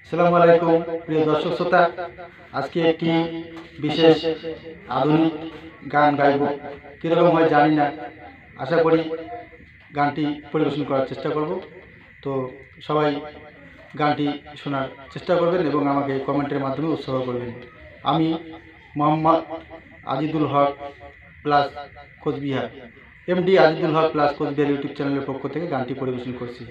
আসসালামু আলাইকুম প্রিয় দর্শক শ্রোতা। আজকে একটি বিশেষ আধুনিক গান গাইব, কীরকম হয় জানি না। আশা করি গানটি পরিবেশন করার চেষ্টা করব। তো সবাই গানটি শোনার চেষ্টা করবেন এবং আমাকে কমেন্টের মাধ্যমে উৎসাহ করবেন। আমি মোহাম্মদ আজিদুল হক প্লাস কোচবিহার, এমডি আজিদুল হক প্লাস কোচবিহার ইউটিউব চ্যানেলের পক্ষ থেকে গানটি পরিবেশন করছি।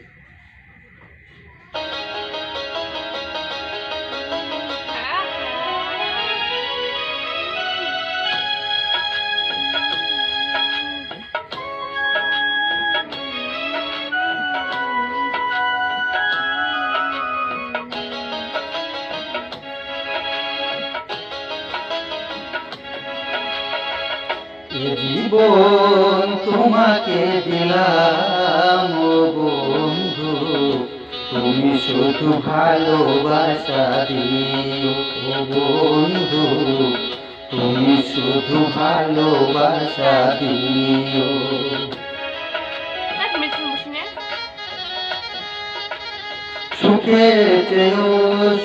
জীবন তোমাকে দিলাম ও বন্ধু, তুমি শুধু ভালোবাসা দিও ও বন্ধু, তুমি শুধু ভালোবাসা দিও। সুখের চেয়েও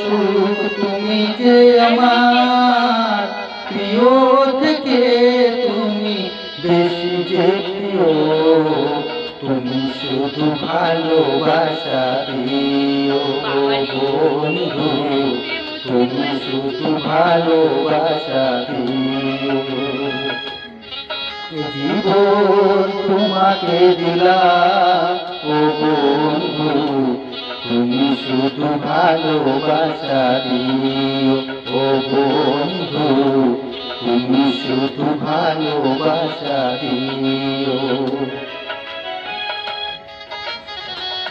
সুখ তুমি যে আমার প্রিয় থেকে তুমি বেশি যে প্রিয়, তুমি শুধু ভালোবাসা দিও বন্ধু, তুমি শুধু ভালোবাসা দিও। জীবন তোমাকে দিলাম ও বন্ধু, তুমি শুধু ভালোবাসা দিও ও বন্ধু, তুমি শুধু ভালোবাসা দিও।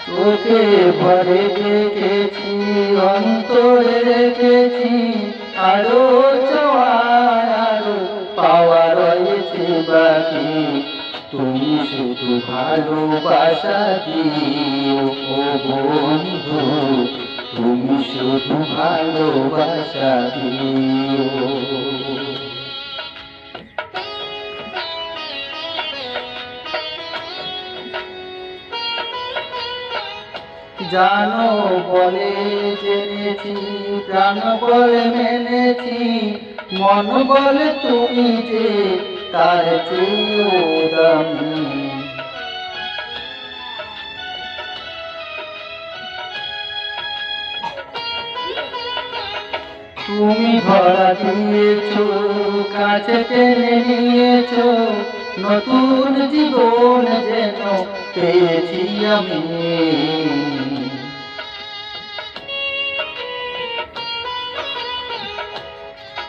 চোখে ভরে দেখেছি, অন্তরে রেখেছি, আরো চাওয়ার আরো পাওয়া রয়েছে বাকি, তুমি শুধু ভালোবাসা দিও ও বন্ধু, তুমি শুধু ভালোবাসা দিও। জানো বলে জেনেছি, প্রাণ বলে মেনেছি, মন বলে তুমি যে তার চেয়েও দামি। তুমি ধরা দিয়েছো, কাছে টেনে নিয়েছো, নতুন জীবন যেন পেয়েছি আমি।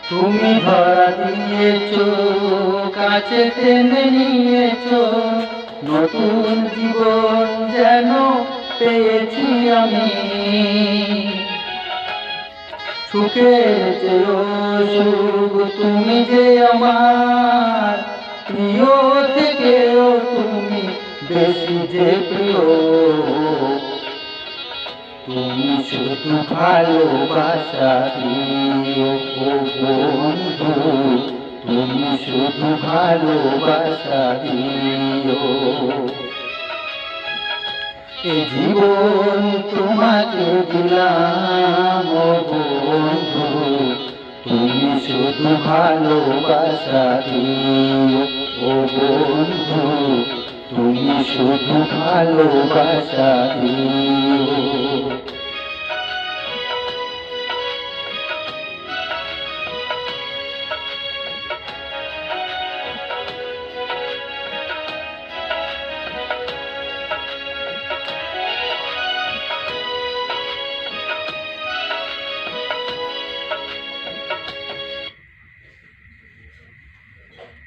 তুমি ধরা দিয়েছো, কাছে টেনে নিয়েছো, নতুন জীবন যেন পেয়েছি আমি। সুখের চেয়েও সুখ তুমি যে আমার প্রিয় থেকেও তুমি বেশি যে প্রিয়, তুমি শুধু ভালোবাসা দিও ও বন্ধু, তুমি শুধু ভালোবাসা দিও। এই জীবন তোমাকে দিলাম ও বন্ধু, তুমি শুধু ভালোবাসা দিও ও বন্ধু, তুমি শুধু ভালোবাসা দিও।